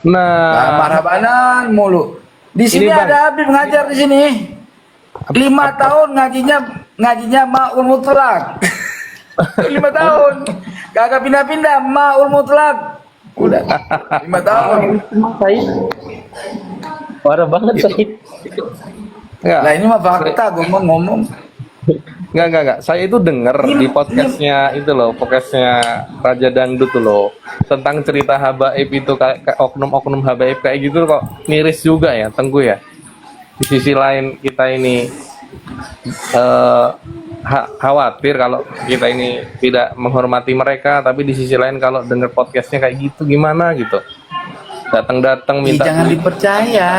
Nah, Nah, marhabanan mulu. Di ini sini Bang, ada Habib ngajar di sini. 5 tahun ngajinya Ma'ul Mutlak. 5 tahun. Kagak pindah-pindah Ma'ul Mutlak. Udah 5 tahun. Parah banget Said. enggak, Lah ini mah fakta gue ngomong. enggak. Saya itu denger di Ini podcastnya itu loh, podcastnya Raja Dangdut tuh loh, tentang cerita habaib itu kayak oknum-oknum habaib kayak gitu kok miris juga ya, Tengku ya. Di sisi lain kita ini eh, khawatir kalau kita ini tidak menghormati mereka, tapi di sisi lain kalau denger podcastnya kayak gitu gimana gitu. Datang-datang Ih, minta jangan duit. dipercaya.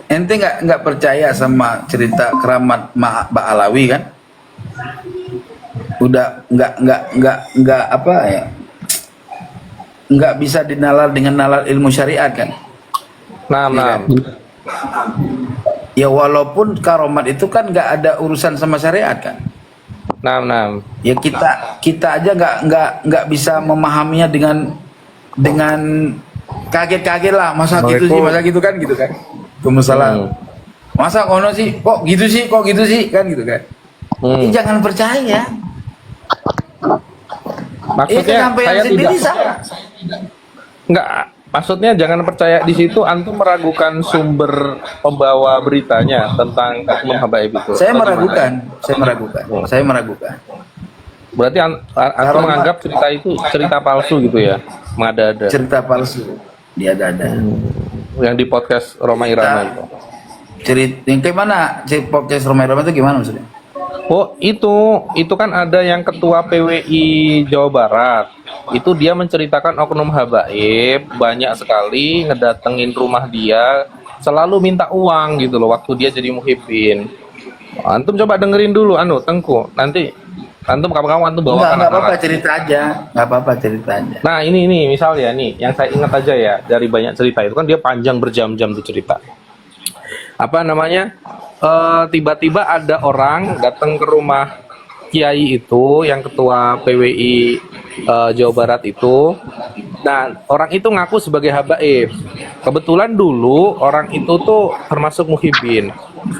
Ente nggak percaya sama cerita keramat Mbak Alawi kan? Udah nggak apa ya? Nggak bisa dinalar dengan nalar ilmu syariat kan? Nah, Iya nah. kan? Ya walaupun karomat itu kan nggak ada urusan sama syariat kan? Nah. Ya kita aja nggak bisa memahaminya dengan kaget-kaget lah, masa gitu sih, masa gitu kan Waalaikumsalam. Hmm. Masa kono sih kok gitu sih kan gitu kan. Hmm. Jangan percaya. Maksudnya Kesampaian saya sendiri tidak salah. enggak, maksudnya jangan percaya di situ antum meragukan sumber pembawa beritanya tentang oknum habaib itu. Saya Atau gimana? meragukan, Hmm. saya meragukan. Berarti antum Karena menganggap cerita itu cerita palsu gitu ya, mengada-ada. cerita palsu, dia ada. Yang di podcast Roma Irama itu. Cerita yang kayak mana? Podcast Romero itu gimana maksudnya? Oh, itu kan ada yang ketua PWI Jawa Barat. Itu dia menceritakan oknum habaib banyak sekali ngedatengin rumah dia, selalu minta uang gitu loh waktu dia jadi muhibbin. Antum coba dengerin dulu Tengku. Nanti antum kamu antum bawakan Nggak apa-apa alat. cerita aja, nggak apa-apa cerita aja. Nah, ini misalnya nih yang saya ingat aja ya dari banyak cerita itu kan dia panjang berjam-jam tuh cerita. Apa namanya? Tiba-tiba ada orang datang ke rumah Kiai itu yang ketua PWI Jawa Barat itu. Nah, orang itu ngaku sebagai habaib. Kebetulan dulu orang itu tuh termasuk muhibbin.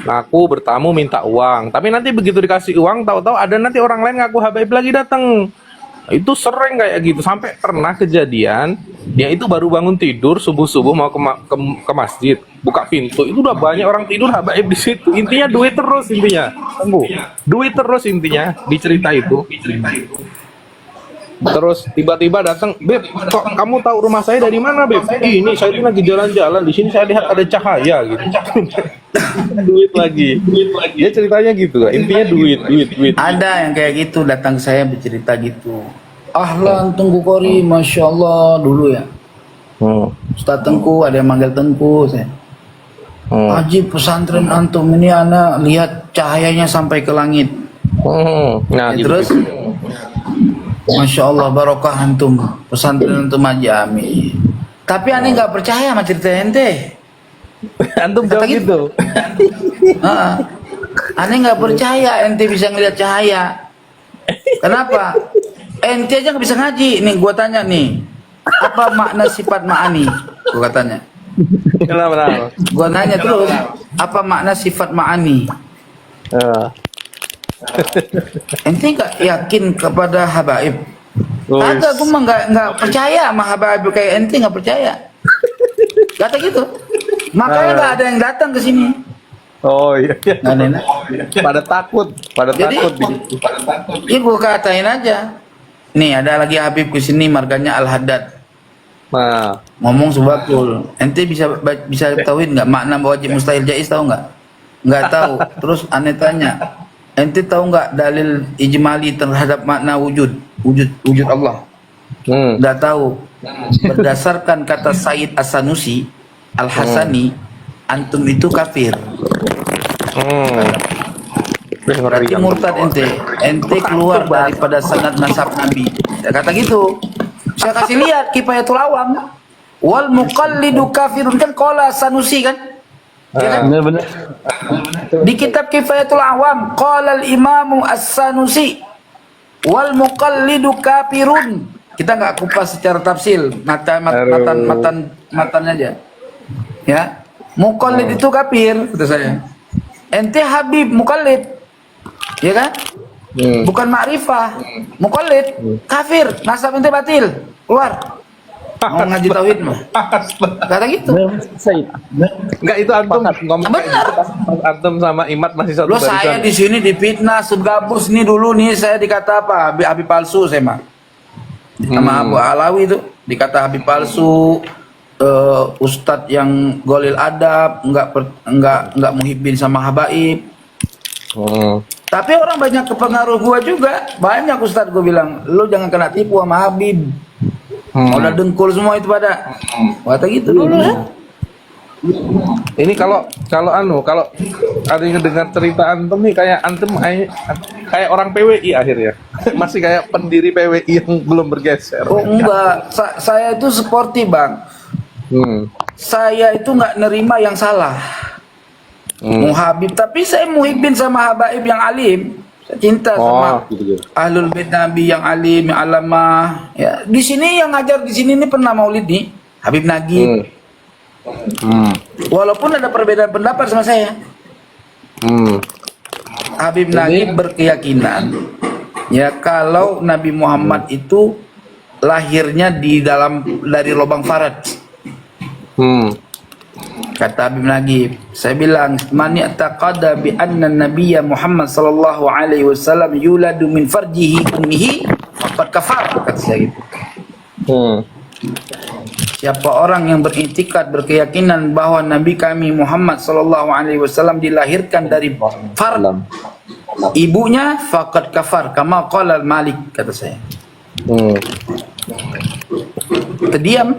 Ngaku bertamu minta uang. Tapi nanti begitu dikasih uang, tahu-tahu ada nanti orang lain ngaku habaib lagi datang. Itu sering kayak gitu sampai pernah kejadian dia itu baru bangun tidur subuh-subuh mau ke masjid, buka pintu itu udah banyak orang tidur habaib di situ. Intinya duit terus intinya. Tunggu. Duit terus intinya di cerita itu. Terus tiba-tiba datang, "Beb, kok kamu tahu rumah saya dari mana, Beb?" "Ini saya ini lagi jalan-jalan, di sini saya lihat ada cahaya gitu." Duit lagi. Dia ceritanya gitu, intinya duit. Ada yang kayak gitu datang ke saya bercerita gitu. Ahlan Tengku Kori, masya Allah dulu ya. Hmm. Ustaz Tengku, ada yang manggil Tengku saya. Hmm. Haji pesantren antum ini anak lihat cahayanya sampai ke langit. Nah, Ya, gitu. terus, masya Allah barokah antum pesantren antum aja amin. Tapi aneh nggak percaya sama cerita ente. Antum Kata jawab gitu. gitu. Heeh. Aneh nggak percaya ente bisa ngelihat cahaya. Kenapa? Ente aja nggak bisa ngaji. Nih gua tanya nih, apa makna sifat ma'ani? Gua katanya. Kenapa? Gua nanya terus, apa makna sifat ma'ani? Ente nggak yakin kepada habaib? Kagak, gua mah nggak percaya sama habaib kayak ente nggak percaya. Kata gitu. Makanya nggak ada yang datang ke sini. Oh iya. Nggak ada yang- Pada takut. Jadi, ya gua katain aja. Nih ada lagi Habib ke sini marganya Al Haddad. Nah, Ngomong subakul. Ente bisa tahuin nggak makna wajib mustahil jaiz, tahu nggak? Nggak tahu. Terus aneh tanya, ente tahu nggak dalil ijmali terhadap makna wujud Allah? Nggak tahu. Berdasarkan kata Said As-Sanusi Al-Hasani, antum itu kafir. Berarti murtad ente keluar daripada sanad nasab Nabi. Ya, kata gitu. Saya kasih lihat Kifayatul Awam. Wal muqallidu kafirun, kan qala Sanusi kan? Ya kan? Benar-benar. Di kitab Kifayatul Awam qala al-Imamu As-Sanusi wal muqallidu kafirun. kita nggak kupas secara tafsil, matan aja. Ya, mukallid itu kafir kata saya. Ente Habib mukallid, ya kan? Bukan ma'rifah, mukallid, kafir, nasab ente batil, keluar. Mau ngaji tauhid mah, kata gitu. Enggak, itu antum ngomong kayak gitu pas antum sama Imat masih satu Lo saya barisan. di sini difitnah segabus nih dulu nih, saya dikata apa? Habib palsu saya mah. Sama Abu Alawi itu dikata Habib palsu, ustadz yang golil adab, enggak muhibbin sama habaib. Tapi orang banyak kepengaruh gua juga, banyak ustadz gua bilang, lu jangan kena tipu sama Habib. Udah dengkul semua itu pada. Kata gitu dulu ya. Ini kalau ada yang dengar cerita antum nih, kayak antum kayak orang PWI akhirnya. Masih kayak pendiri PWI yang belum bergeser. Oh enggak, saya itu sporty bang. Saya itu nggak nerima yang salah. Muhabib, tapi saya muhibbin sama habaib yang alim. Saya cinta sama gitu. ahlul bait Nabi yang alim, yang alamah. Ya, di sini yang ngajar di sini nih pernah maulid nih, Habib Nagib. Walaupun ada perbedaan pendapat sama saya. Habib Nagib berkeyakinan ya kalau Nabi Muhammad itu lahirnya dari lubang farad. Kata Habib Nagib, saya bilang, man ya'taqada bi anna nabiyya Muhammad sallallahu alaihi wasallam yuladu min farjihi ummihi faqad kafar, kata saya gitu. Siapa orang yang beriktikad, berkeyakinan bahwa Nabi kami Muhammad sallallahu alaihi wasallam dilahirkan dari farj ibunya, faqad kafar kama qala Malik, kata saya. Terdiam.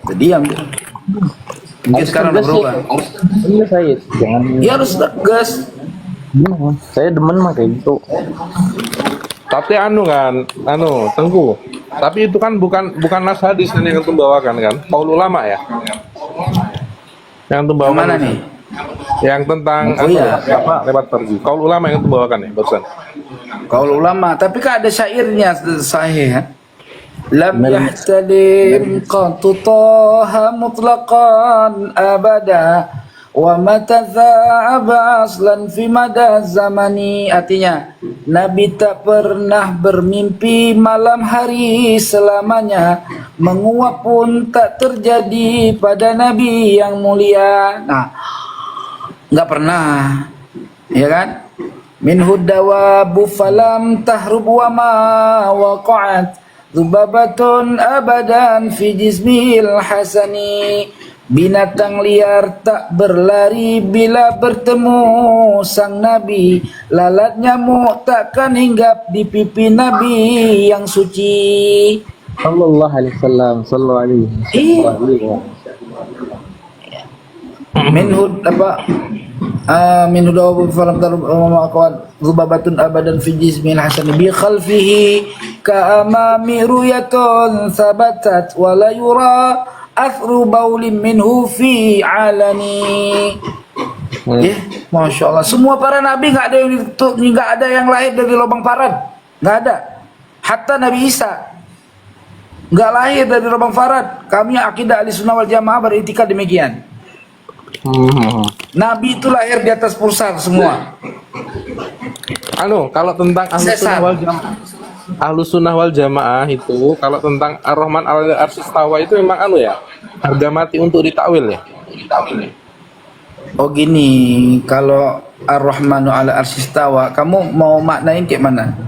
Terdiam. Mungkin sekarang udah berubah. Iya saya jangan. Ya harus tegas. Saya demen mah kayak gitu. Tapi Tengku. Tapi itu kan bukan nas hadis kan yang antum bawakan kan? Qaul ulama ya. Yang antum bawakan Mana nih? Yang tentang Oh iya. lewat pergi. Qaul ulama yang antum bawakan ya, barusan. Qaul ulama, tapi kan ada syairnya sahih ya. Lam yahtalim qatu taha mutlaqan abada wa mata dha'aba aslan fi mada zamani. Artinya Nabi tak pernah bermimpi malam hari selamanya, menguap pun tak terjadi pada Nabi yang mulia. Nah, nggak pernah, ya kan? Minhu dawabu falam tahrub wa ma waqa'at Zubabatun abadan fi jismil hasani. Binatang liar tak berlari bila bertemu sang Nabi. Lalat nyamuk takkan hinggap di pipi Nabi yang suci. Sallallahu alaihi wasallam, sallallahu alaihi wasallam. Minhud apa? Minhud dawabu falam tarub maqad zubabatun abadan fi jismil hasan bi khalfihi ka amami ruyatun sabatat wa la yura athru baulin minhu fi alani. Masya Allah, semua para nabi nggak ada yang lahir dari lubang farad, nggak ada. Hatta Nabi Isa nggak lahir dari lubang farad. Kami akidah Ahlussunnah wal Jamaah beriktikad demikian. Nabi itu lahir di atas pusar semua. Kalau tentang Ahlussunnah wal Jamaah itu, kalau tentang Ar-Rahman 'alal arsy istawa itu memang ya, harga mati untuk ditakwil ya. Oh gini, kalau Ar-Rahmanu 'ala arsy istawa, kamu mau maknain kayak mana?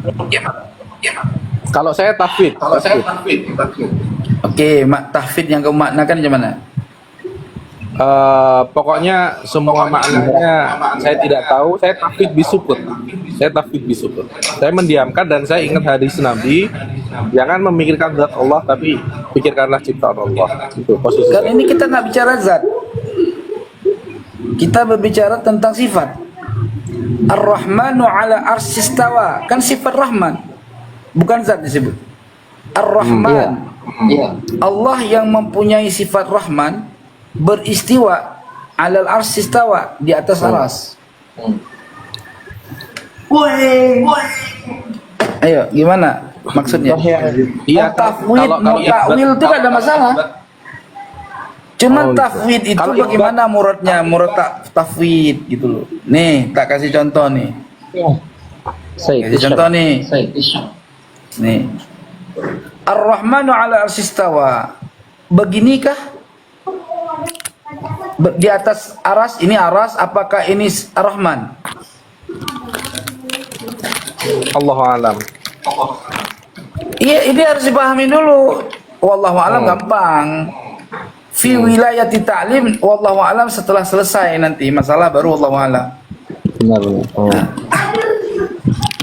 Kalau saya tafwid. Oke, tahfidz yang kamu maknakan macam mana? Pokoknya semua maknanya saya tidak tahu. Saya tafwid bisukut. Saya mendiamkan dan saya ingat hadis Nabi, jangan memikirkan zat Allah tapi pikirkanlah ciptaan Allah. Itu posisi. Kan ini kita nggak bicara zat, kita berbicara tentang sifat. Ar-Rahmanu 'ala arsy istawa, kan sifat Rahman, bukan zat disebut. Ar-Rahman, Allah yang mempunyai sifat Rahman beristiwa 'alal arsy istawa, di atas aras. Ayo, gimana maksudnya? Iya, Tafwid, kalau takwil itu gak ada masalah. Cuman Oh, gitu. tafwid itu Kalau bagaimana muradnya? Murad tafwid gitu loh. Nih, tak kasih contoh nih. Said, Kasih contoh nih. Said. Nih. Ar-Rahmanu ala arsistawa. Beginikah? Di atas aras, ini aras, apakah ini Ar-Rahman? Allahu alam. Iya, ini harus dipahami dulu. Wallahu alam gampang. Fi wilayati ta'lim wallahu alam setelah selesai nanti masalah baru wallahu alam. Benar, benar. Oh.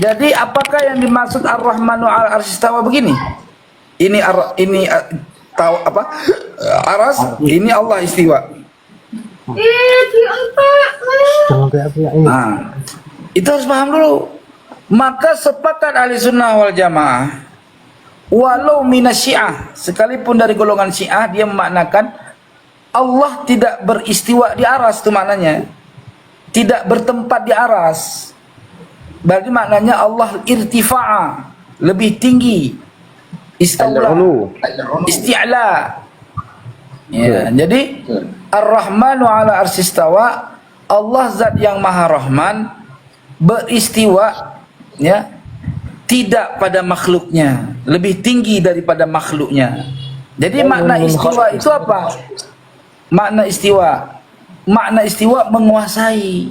Jadi apakah yang dimaksud Ar-Rahmanu 'ala arsyistawa begini? Ini tahu apa? Aras, ini Allah istiwa. Nah, itu harus paham dulu. Maka sepakat ahli sunnah wal jamaah, walau minasyiah, sekalipun dari golongan syiah, dia memaknakan Allah tidak beristiwa di aras, itu maknanya. Tidak bertempat di aras. Berarti maknanya Allah irtifa'a, lebih tinggi. Istaula, isti'la. Ya, jadi Ar-Rahmanu 'ala arsyistawa, Allah zat yang Maha Rahman beristiwa, ya, tidak pada makhluknya, lebih tinggi daripada makhluknya. Jadi makna istiwa itu apa? Makna istiwa menguasai.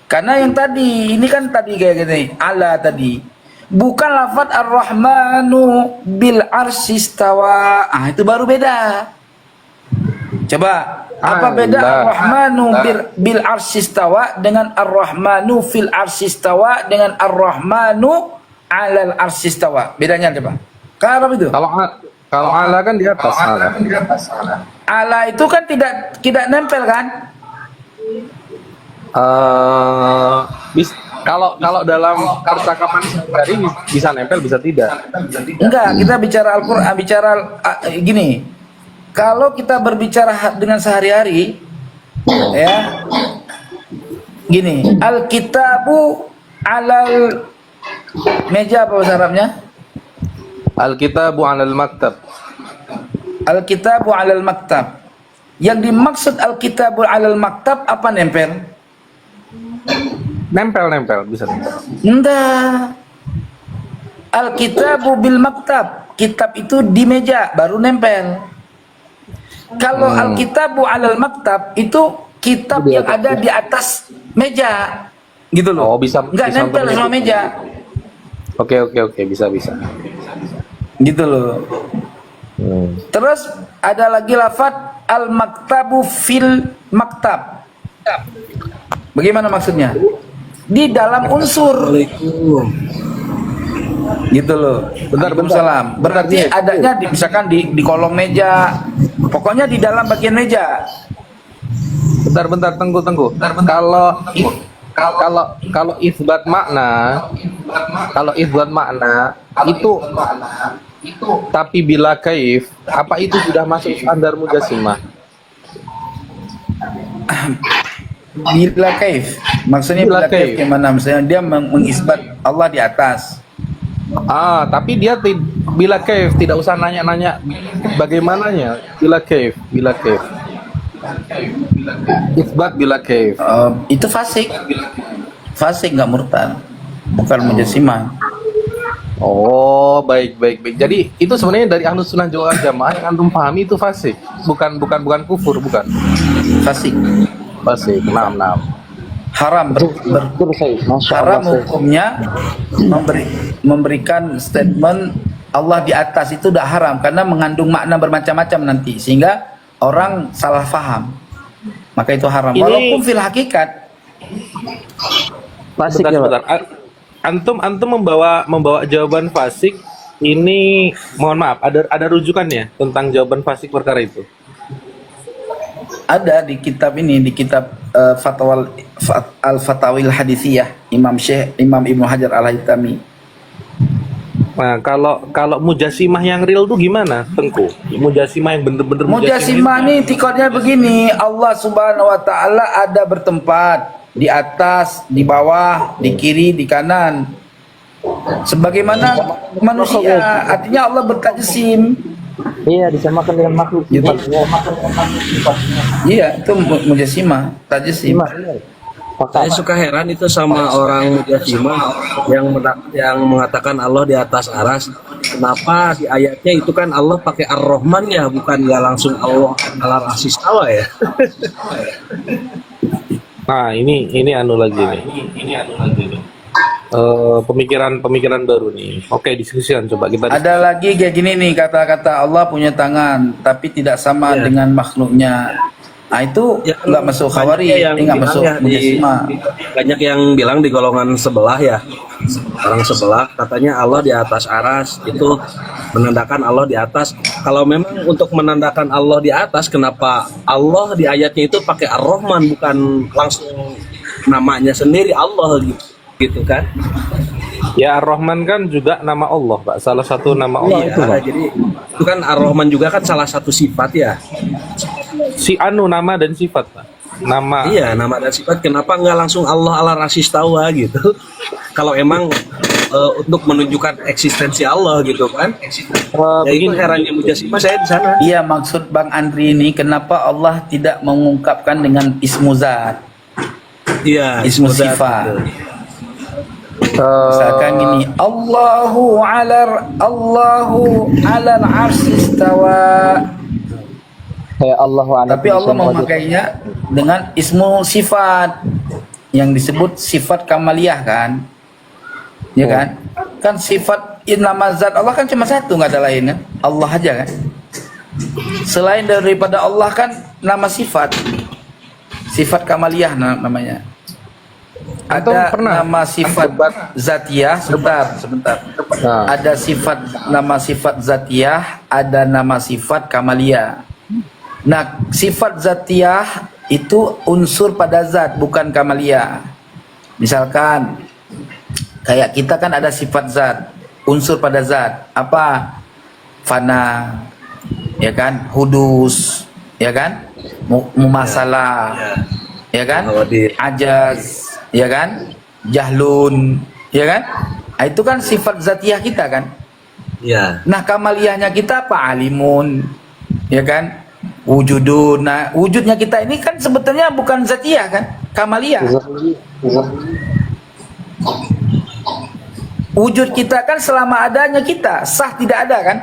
Karena yang tadi, ini kan tadi kayak gini, ala tadi. Bukan lafaz Ar-Rahmanu bil arsyistawa. Ah, itu baru beda. Coba, apa beda Ar-Rahmanu bil arsyistawa dengan Ar-Rahmanu fil arsyistawa dengan Ar-Rahmanu 'alal arsyistawa? Bedanya coba. Kalau itu? Kalau ala kan di atas. Ala itu kan tidak nempel kan? Kalau dalam percakapan sehari bisa nempel, bisa tidak. Enggak, kita bicara Al-Qur'an, gini. Kalau kita berbicara dengan sehari-hari, ya. Gini, Al-kitabu 'alal meja, apa bahasa Arabnya? Al-kitabu 'alal maktab. Al-kitabu 'alal maktab. Yang dimaksud Al-kitabu 'alal maktab apa nempel? Nempel, bisa nempel. Enggak. Al-kitabu bil maktab. Kitab itu di meja baru nempel. Kalau Al-kitabu 'alal maktab itu kitab yang ada di atas meja. Gitu loh. Oh, bisa. Enggak bisa nempel sama meja. Oke, bisa. Gitu loh. Terus ada lagi lafaz al-maktabu fil maktab. Bagaimana maksudnya? Di dalam unsur. Gitu loh. Waalaikumsalam. Berarti adanya misalkan di kolong meja. Pokoknya di dalam bagian meja. Bentar, tunggu. Kalau isbat makna, itu tapi bila kaif, apa itu sudah masuk standar mujassimah? Bila kaif, maksudnya bila kaif gimana? Misalnya dia mengisbat Allah di atas. Tapi dia bila kaif tidak usah nanya-nanya bagaimananya. Bila kaif. Isbat bila kaif. Itu fasik nggak murtad, bukan mujassimah. Oh, baik. Jadi itu sebenarnya dari Ahlus Sunnah wal Jamaah yang antum pahami itu fasik, bukan kufur, bukan. Fasik. Naam. Haram haram hukumnya memberikan statement Allah di atas itu udah haram karena mengandung makna bermacam-macam nanti sehingga orang salah faham. Maka itu haram. Walaupun fil hakikat Fasik ya, Pak. Antum membawa jawaban fasik ini, mohon maaf, ada rujukannya tentang jawaban fasik perkara itu. Ada di kitab ini, di kitab Al-Fatawil Hadithiyah Imam Ibnu Hajar Al-Haytami. Nah, kalau mujassimah yang real tuh gimana, Tengku? Mujassimah yang bener-bener Mujassimah ini tikotnya begini, Allah Subhanahu wa taala ada bertempat di atas, di bawah, di kiri, di kanan. Sebagaimana manusia, artinya Allah bertajsim. Iya, disamakan dengan makhluk. Gitu. Sifatnya. Iya, itu mujassimah, tajsim. Iya. Saya suka heran itu sama orang Mujassimah yang mengatakan Allah di atas aras. Kenapa di ayatnya itu kan Allah pakai Ar-Rahman ya, bukan nggak langsung Allah ala rasis tawa ya? Nah, ini anu lagi nih. Pemikiran baru nih. Oke, diskusikan coba kita. Ada lagi kayak gini nih, kata-kata Allah punya tangan tapi tidak sama Iya. dengan makhluknya. Nah itu Ya, nggak masuk banyak khawari, yang ini nggak bilang masuk ya mujassimah. banyak yang bilang di golongan sebelah ya, orang sebelah katanya Allah di atas aras, itu menandakan Allah di atas. Kalau memang untuk menandakan Allah di atas, kenapa Allah di ayatnya itu pakai Ar-Rahman, bukan langsung namanya sendiri Allah gitu kan? Ya, Ar-Rahman kan juga nama Allah, Pak. Salah satu nama Allah Iya, itu, Pak. jadi itu kan Ar-Rahman juga kan salah satu sifat ya. Si anu nama dan sifat, Pak. Nama. Iya, nama dan sifat. Kenapa nggak langsung Allah ala rasis tawa gitu? Kalau emang untuk menunjukkan eksistensi Allah gitu kan? Ya itu Begini. herannya Mujassimah saya di sana. Iya, maksud Bang Andri ini kenapa Allah tidak mengungkapkan dengan ismu zat, Iya, ismu semoga sifat. gitu. Misalkan gini, Allahu alal arsy istawa. Kayak Allah wa Tapi Allah memakainya dengan ismu sifat yang disebut sifat kamaliyah kan, ya kan? Kan sifat nama zat Allah kan cuma satu, nggak ada lain kan? Allah aja kan. Selain daripada Allah kan nama sifat kamaliyah namanya. Antum Ada pernah nama sifat zatiyah, sebentar. Nah, Ada nama sifat zatiyah, ada nama sifat kamaliyah. Nah, sifat zatiyah itu unsur pada zat, bukan kamaliyah. Misalkan kayak kita kan ada sifat zat, unsur pada zat. Apa? Fana, ya kan? Hudus, ya kan? Mumasalah, ya kan? Hawadir. Ajaz, ya kan? Jahlun, ya kan? Nah, itu kan sifat zatiyah kita kan? Iya. Nah, kamaliyahnya kita apa? Alimun, ya kan? Wujudun. Nah, wujudnya kita ini kan sebetulnya bukan zatiyah kan? Kamaliyah. Wujud kita kan selama adanya kita, sah tidak ada kan?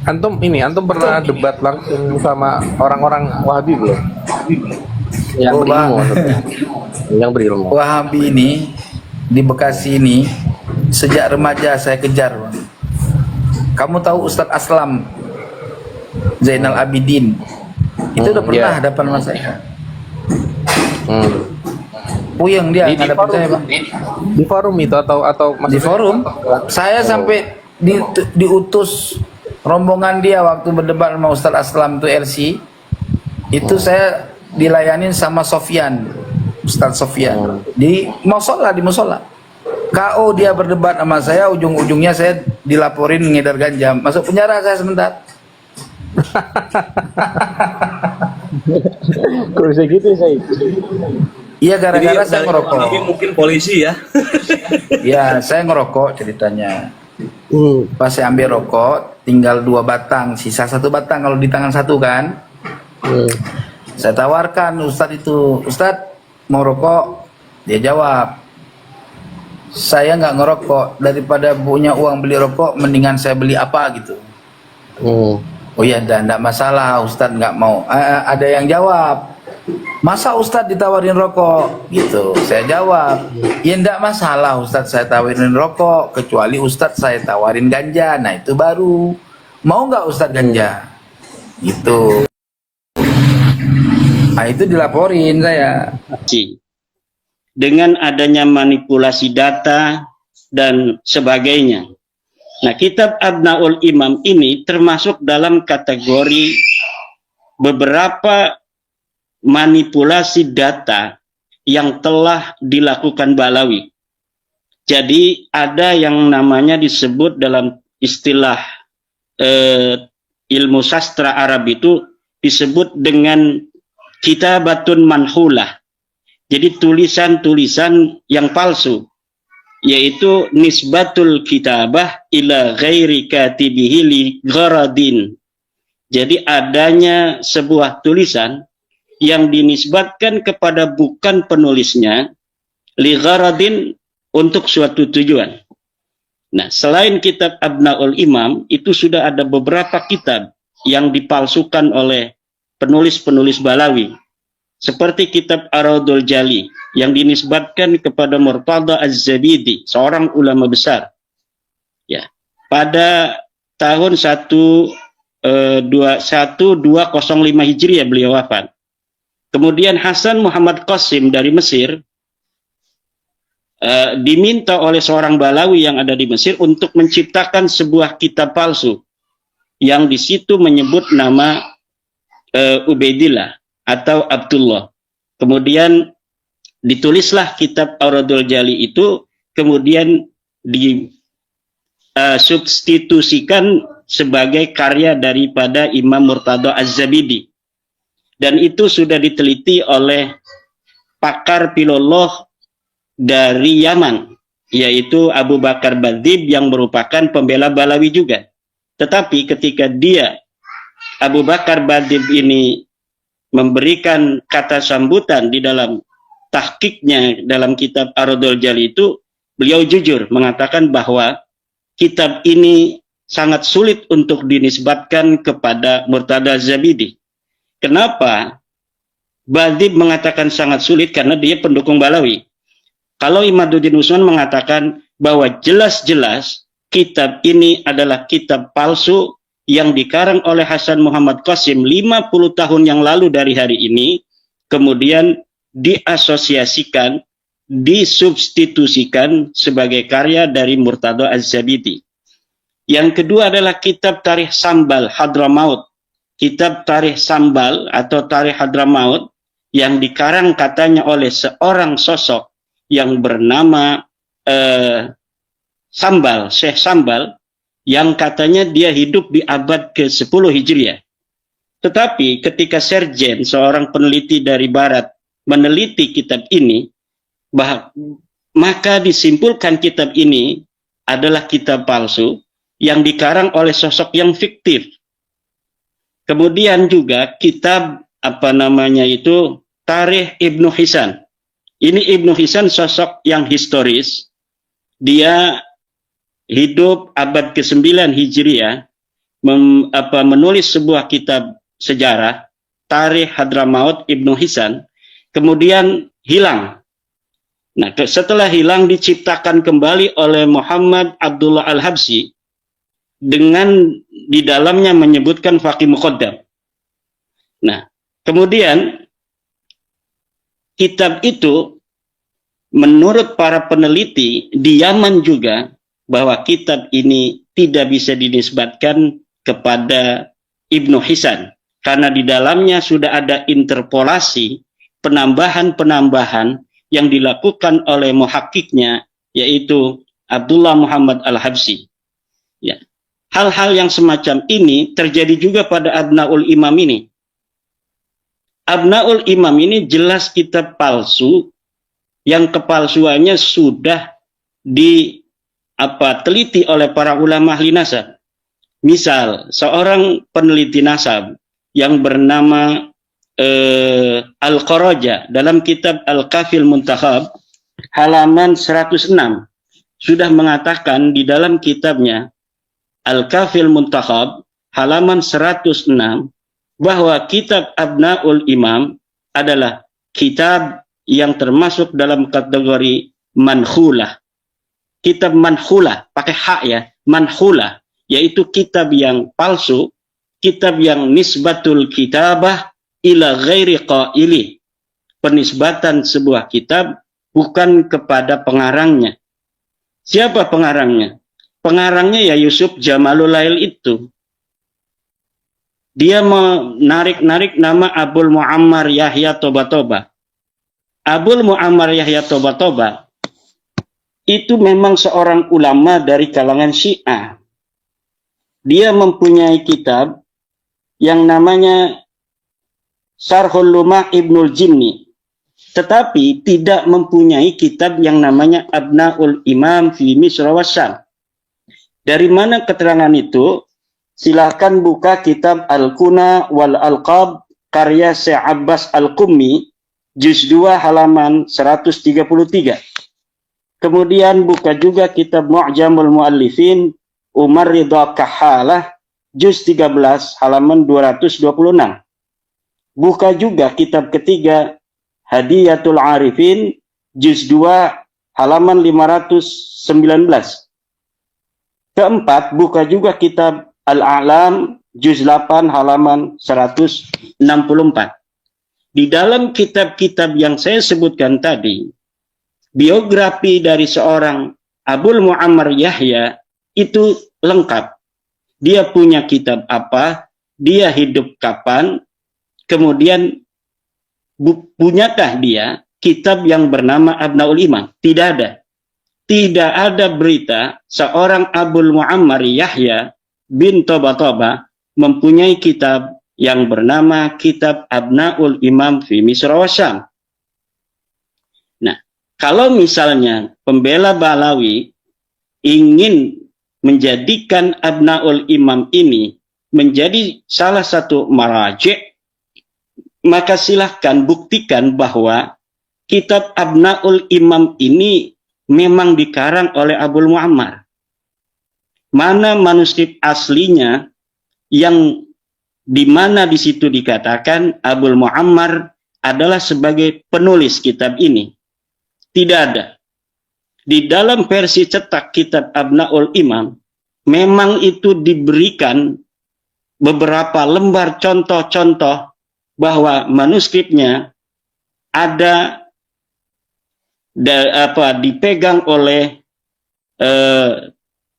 antum pernah debat langsung sama orang-orang Wahabi belum? Yang Oh, Bang. berilmu, maksudnya. Yang berilmu. Wahabi ini di Bekasi ini sejak remaja saya kejar, Bang. Kamu tahu Ustadz Aslam Zainal Abidin? Itu udah pernah iya. hadapan sama saya. Hmm. Puyeng dia Di ngadepin forum, saya, Bang. di forum itu atau Di maksudnya- forum saya sampai diutus rombongan dia waktu berdebat sama Ustadz Aslam itu LC itu saya dilayanin sama Sofyan, Ustadz Sofyan di musola, KO dia berdebat sama saya, ujung-ujungnya saya dilaporin ngedar ganja, masuk penjara saya sebentar. Kok bisa gitu saya? Iya, gara-gara saya dari ngerokok. Wahabi mungkin polisi ya. Ya, saya ngerokok ceritanya. Pas saya ambil rokok, tinggal 2 batang, sisa 1 batang kalau di tangan satu kan. Saya tawarkan Ustadz itu, Ustadz mau rokok? Dia jawab, saya nggak ngerokok, daripada punya uang beli rokok, mendingan saya beli apa gitu. Oh iya, enggak masalah, Ustadz nggak mau. Ada yang jawab, masa Ustadz ditawarin rokok gitu? Saya jawab, ya enggak masalah Ustadz saya tawarin rokok, kecuali Ustadz saya tawarin ganja. Nah itu baru, mau nggak Ustadz ganja? Gitu. Nah itu dilaporin saya. Dengan adanya manipulasi data dan sebagainya. Nah, kitab Abnaul Imam ini termasuk dalam kategori beberapa manipulasi data yang telah dilakukan Balawi. Jadi ada yang namanya disebut dalam istilah ilmu sastra Arab itu disebut dengan kitabatun manhulah. Jadi tulisan-tulisan yang palsu. yaitu nisbatul kitabah ila ghairi katibihi li gharadin. Jadi adanya sebuah tulisan yang dinisbatkan kepada bukan penulisnya li gharadin, untuk suatu tujuan. Nah, selain kitab Abnaul Imam, itu sudah ada beberapa kitab yang dipalsukan oleh penulis-penulis Balawi. Seperti kitab Ar-Raudul Jali yang dinisbatkan kepada Murtada Az-Zabidi, seorang ulama besar. Ya, pada tahun 1205 Hijriah beliau wafat. Kemudian Hasan Muhammad Qasim dari Mesir diminta oleh seorang Balawi yang ada di Mesir untuk menciptakan sebuah kitab palsu yang di situ menyebut nama Ubaidillah atau Abdullah. Kemudian ditulislah kitab Ar-Raudul Jali itu, kemudian disubstitusikan sebagai karya daripada Imam Murtada Az-Zabidi. Dan itu sudah diteliti oleh pakar filolog dari Yaman, yaitu Abu Bakar Badzib yang merupakan pembela Balawi juga. Tetapi ketika Abu Bakar Badzib ini memberikan kata sambutan di dalam tahqiqnya dalam kitab Ar-Raudul Jali itu, beliau jujur mengatakan bahwa kitab ini sangat sulit untuk dinisbatkan kepada Murtada Az-Zabidi. Kenapa Badzib mengatakan sangat sulit? Karena dia pendukung Balawi. Kalau Imaduddin Usman mengatakan bahwa jelas-jelas kitab ini adalah kitab palsu yang dikarang oleh Hasan Muhammad Qasim 50 tahun yang lalu dari hari ini, kemudian diasosiasikan, disubstitusikan sebagai karya dari Murtada Az-Zabidi. Yang kedua adalah kitab Tarikh Sambal Hadramaut. Kitab Tarikh Sambal atau Tarikh Hadramaut yang dikarang katanya oleh seorang sosok yang bernama Sambal, Syekh Sambal, yang katanya dia hidup di abad ke-10 Hijriah. Tetapi ketika Serjen, seorang peneliti dari Barat, meneliti kitab ini, maka disimpulkan kitab ini adalah kitab palsu yang dikarang oleh sosok yang fiktif. Kemudian juga kitab Tarikh Ibnu Hisan. Ini Ibnu Hisan sosok yang historis. Dia hidup abad ke-9 Hijriah, menulis sebuah kitab sejarah, Tarikh Hadramaut Ibnu Hisan, kemudian hilang. Nah, setelah hilang diciptakan kembali oleh Muhammad Abdullah Al-Habsyi dengan di dalamnya menyebutkan Faqih Muqaddam. Nah, kemudian kitab itu menurut para peneliti di Yaman juga, bahwa kitab ini tidak bisa dinisbatkan kepada Ibnu Hisan karena di dalamnya sudah ada interpolasi, penambahan-penambahan yang dilakukan oleh muhakkiknya, yaitu Abdullah Muhammad Al-Habsyi. Ya. Hal-hal yang semacam ini terjadi juga pada Abnaul Imam ini. Abnaul Imam ini jelas kitab palsu yang kepalsuannya sudah diteliti oleh para ulama ahli nasab. Misal, seorang peneliti nasab yang bernama Al-Qaraja dalam kitab Al-Kafil Muntakhab halaman 106 sudah mengatakan di dalam kitabnya Al-Kafil Muntakhab halaman 106 bahwa kitab Abnaul Imam adalah kitab yang termasuk dalam kategori manhulah. Kitab manhulah, pakai hak ya, manhulah, yaitu kitab yang palsu, kitab yang nisbatul kitabah ila ghairi qaili. Penisbatan sebuah kitab bukan kepada pengarangnya. Siapa pengarangnya? Pengarangnya ya Yusuf Jamalul Lail itu. Dia menarik-narik nama Abul Muammar Yahya Toba-Toba. Abul Muammar Yahya Toba-Toba itu memang seorang ulama dari kalangan Syiah. Dia mempunyai kitab yang namanya Syarhul Lumah Ibnul Jinni. tetapi tidak mempunyai kitab yang namanya Abnaul Imam fi Misr wa Syam. Dari mana keterangan itu? Silahkan buka kitab Al-Kuna wal Alqab karya Syekh Abbas Al-Qummi, juz 2 halaman 133. Kemudian buka juga kitab Mu'jamul Mu'allifin Umar Ridha Kahalah, juz 13 halaman 226. Buka juga kitab ketiga Hadiyatul Arifin, juz 2 halaman 519. Keempat, buka juga kitab Al-A'lam, juz 8 halaman 164. Di dalam kitab-kitab yang saya sebutkan tadi, biografi dari seorang Abul Mu'ammar Yahya itu lengkap. Dia punya kitab apa, dia hidup kapan, kemudian punyakah dia kitab yang bernama Abnaul Imam? Tidak ada. Tidak ada berita seorang Abul Mu'ammar Yahya bin Toba mempunyai kitab yang bernama Kitab Abnaul Imam fi Misr wa Syam. Nah, kalau misalnya pembela Balawi ingin menjadikan Abnaul Imam ini menjadi salah satu maraji', maka silahkan buktikan bahwa kitab Abnaul Imam ini memang dikarang oleh Abul Mu'ammar. Mana manuskrip aslinya yang di mana di situ dikatakan Abul Mu'ammar adalah sebagai penulis kitab ini? Tidak ada. Di dalam versi cetak kitab Abnaul Imam, memang itu diberikan beberapa lembar contoh-contoh bahwa manuskripnya ada dipegang oleh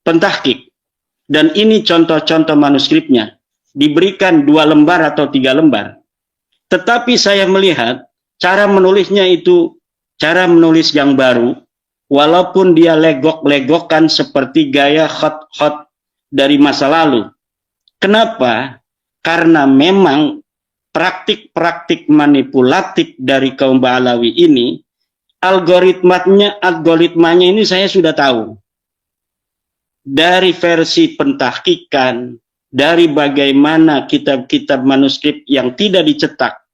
pentahkik, dan ini contoh-contoh manuskripnya diberikan 2 lembar atau 3 lembar. Tetapi saya melihat cara menulisnya itu cara menulis yang baru, walaupun dia legok-legokan seperti gaya khat-khat dari masa lalu. Kenapa? Karena memang praktik-praktik manipulatif dari kaum Ba'alawi ini, algoritmanya ini saya sudah tahu. Dari versi pentahkikan, dari bagaimana kitab-kitab manuskrip yang tidak dicetak,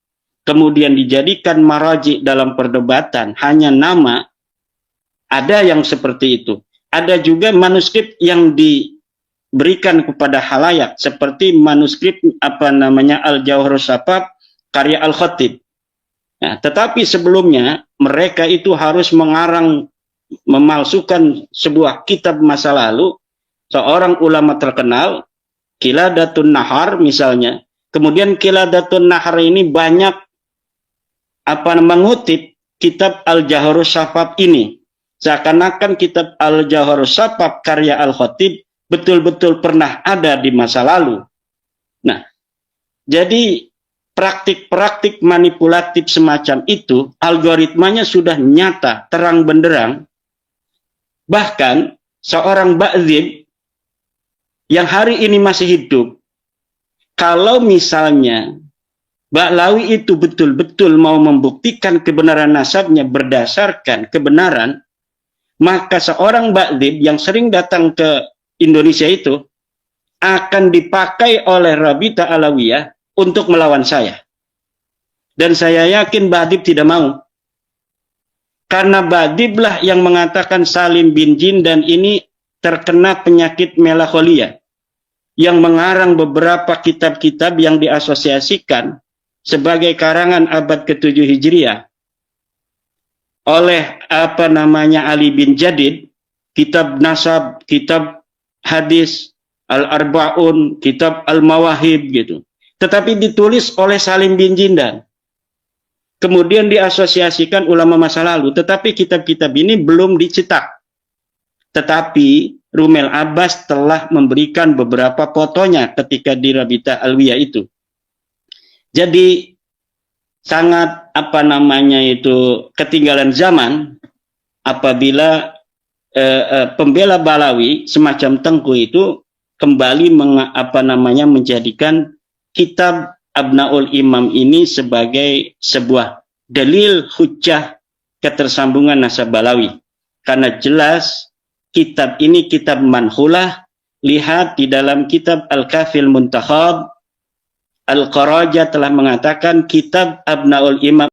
kemudian dijadikan maraji dalam perdebatan, hanya nama, ada yang seperti itu. Ada juga manuskrip yang diberikan kepada halayak, seperti manuskrip Al-Jawharus Safaf karya Al-Khatib. Nah, tetapi sebelumnya mereka itu harus mengarang, memalsukan sebuah kitab masa lalu, seorang ulama terkenal, Qiladatun Nahar misalnya. Kemudian Qiladatun Nahar ini banyak mengutip kitab Al-Jawharus Safaf ini. Seakan-akan kitab Al-Jawharus Safaf karya Al-Khatib betul-betul pernah ada di masa lalu. Nah, jadi praktik-praktik manipulatif semacam itu, algoritmanya sudah nyata, terang benderang. Bahkan seorang Ba'dzib yang hari ini masih hidup, kalau misalnya Ba'lawi itu betul-betul mau membuktikan kebenaran nasabnya berdasarkan kebenaran, maka seorang Ba'dzib yang sering datang ke Indonesia itu akan dipakai oleh Rabita Alawiyah untuk melawan saya. Dan saya yakin Ba'dzib tidak mau. Karena Ba'dzib lah yang mengatakan Salim bin Jindan ini terkena penyakit melankolia, yang mengarang beberapa kitab-kitab yang diasosiasikan sebagai karangan abad ke-7 Hijriah oleh Ali bin Jadid, kitab Nasab, kitab Hadis, Al-Arba'un, kitab Al-Mawahib gitu. Tetapi ditulis oleh Salim bin Jindan. Kemudian diasosiasikan ulama masa lalu, tetapi kitab-kitab ini belum dicetak. Tetapi Rumel Abbas telah memberikan beberapa fotonya ketika di Rabita Alwiyah itu. Jadi sangat ketinggalan zaman apabila pembela Balawi semacam Tengku itu kembali menjadikan kitab Abnaul Imam ini sebagai sebuah dalil hujjah ketersambungan nasab Balawi. Karena jelas kitab ini kitab manhulah. Lihat di dalam kitab Al-Kafil Muntakhab, Al-Qaraja telah mengatakan kitab Abnaul Imam